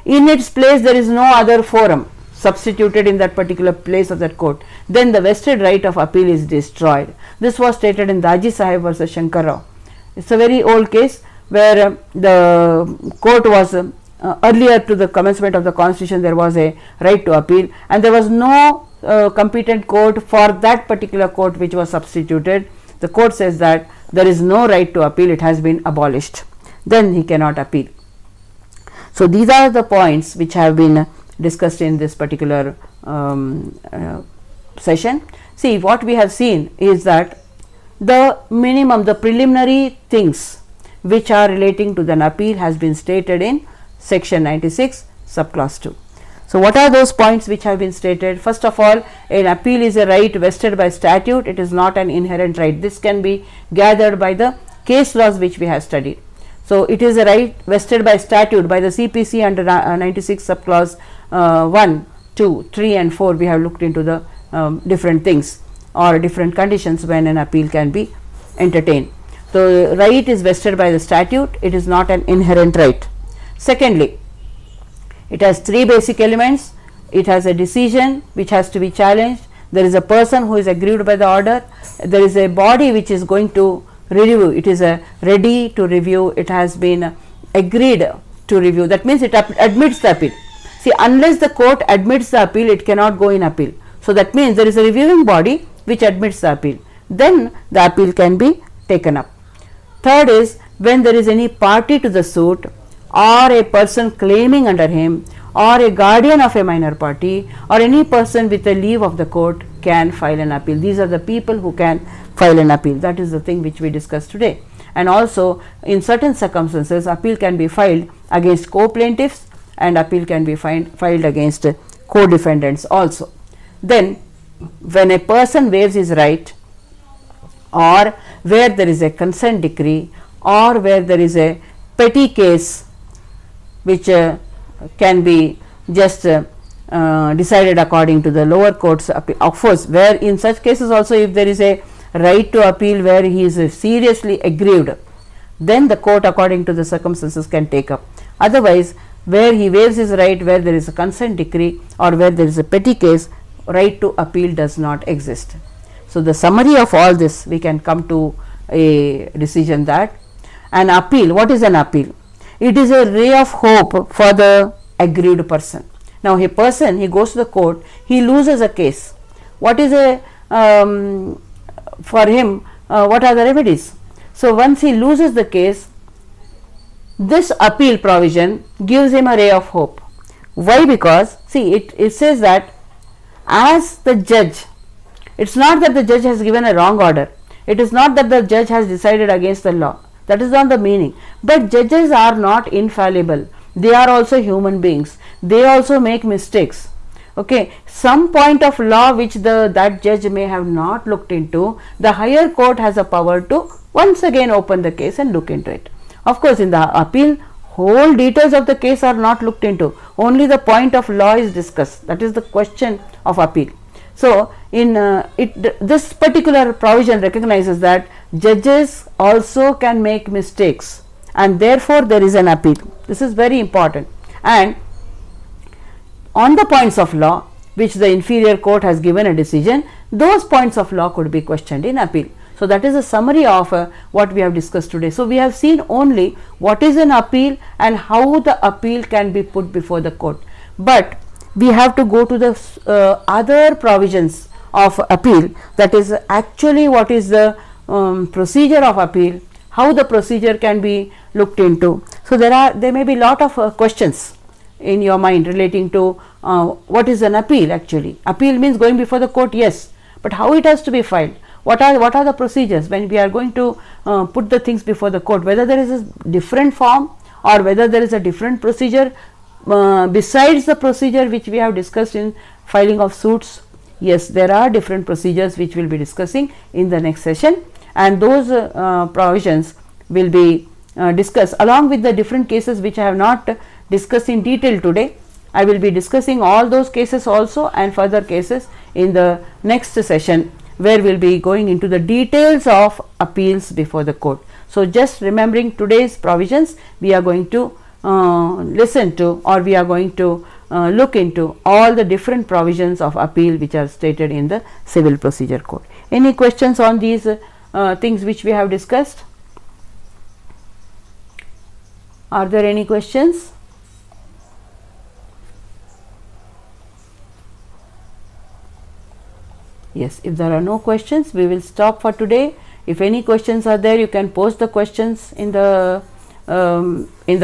In its place there is no other forum substituted in that particular place of that court, then the vested right of appeal is destroyed. This was stated in Daji Sahib versus Shankar Rao. It is a very old case where the court was earlier to the commencement of the constitution, there was a right to appeal and there was no competent court for that particular court which was substituted. The court says that there is no right to appeal, it has been abolished, then he cannot appeal. So, these are the points which have been discussed in this particular session. See, what we have seen is that the minimum, the preliminary things which are relating to the appeal has been stated in section 96 subclause 2. So, what are those points which have been stated? First of all, an appeal is a right vested by statute, it is not an inherent right. This can be gathered by the case laws which we have studied. So, it is a right vested by statute by the CPC under 96 subclause 1, 2, 3 and 4. We have looked into the different things or different conditions when an appeal can be entertained. So, right is vested by the statute, it is not an inherent right. Secondly, it has three basic elements. It has a decision which has to be challenged, there is a person who is aggrieved by the order, there is a body which is going to review, it is ready to review, it has been agreed to review, that means it admits the appeal. See, unless the court admits the appeal, it cannot go in appeal. So, that means there is a reviewing body which admits the appeal, then the appeal can be taken up. Third is when there is any party to the suit or a person claiming under him or a guardian of a minor party or any person with a leave of the court can file an appeal. These are the people who can file an appeal. That is the thing which we discussed today. And also in certain circumstances appeal can be filed against co-plaintiffs and appeal can be filed against co-defendants also. Then when a person waives his right or where there is a consent decree or where there is a petty case which can be just decided according to the lower courts, of course, where in such cases also if there is a right to appeal where he is seriously aggrieved, then the court according to the circumstances can take up. Otherwise, where he waives his right, where there is a consent decree or where there is a petty case, right to appeal does not exist. So, the summary of all this, we can come to a decision that an appeal, what is an appeal? It is a ray of hope for the aggrieved person. Now a person, he goes to the court, he loses a case. What is for him, what are the remedies? So once he loses the case, this appeal provision gives him a ray of hope. Why? Because see, it says that as the judge, it's not that the judge has given a wrong order, it is not that the judge has decided against the law, that is not the meaning, but judges are not infallible, they are also human beings, they also make mistakes. Okay, some point of law which that judge may have not looked into, the higher court has a power to once again open the case and look into it. Of course, in the appeal, whole details of the case are not looked into, only the point of law is discussed, that is the question of appeal. So in this particular provision recognizes that judges also can make mistakes, and therefore there is an appeal. This is very important, and on the points of law which the inferior court has given a decision, those points of law could be questioned in appeal. So that is a summary of what we have discussed today. So we have seen only what is an appeal and how the appeal can be put before the court, but we have to go to the other provisions of appeal, that is actually what is the procedure of appeal, how the procedure can be looked into. So there may be lot of questions in your mind relating to what is an appeal actually. Appeal means going before the court, yes, but how it has to be filed, what are the procedures when we are going to put the things before the court, whether there is a different form or whether there is a different procedure besides the procedure which we have discussed in filing of suits. Yes, there are different procedures which we will be discussing in the next session, and those provisions will be discussed along with the different cases which I have not discussed in detail today. I will be discussing all those cases also and further cases in the next session, where we will be going into the details of appeals before the court. So just remembering today's provisions, we are going to listen to, or we are going to look into all the different provisions of appeal which are stated in the Civil Procedure Code. Any questions on these things which we have discussed? Are there any questions? Yes, if there are no questions, we will stop for today. If any questions are there, you can post the questions in the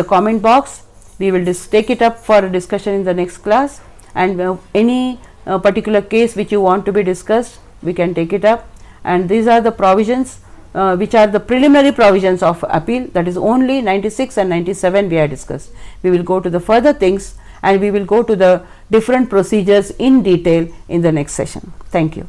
comment box. We will take it up for discussion in the next class, and any particular case which you want to be discussed, we can take it up. And these are the provisions which are the preliminary provisions of appeal, that is only 96 and 97 we have discussed. We will go to the further things, and we will go to the different procedures in detail in the next session. Thank you.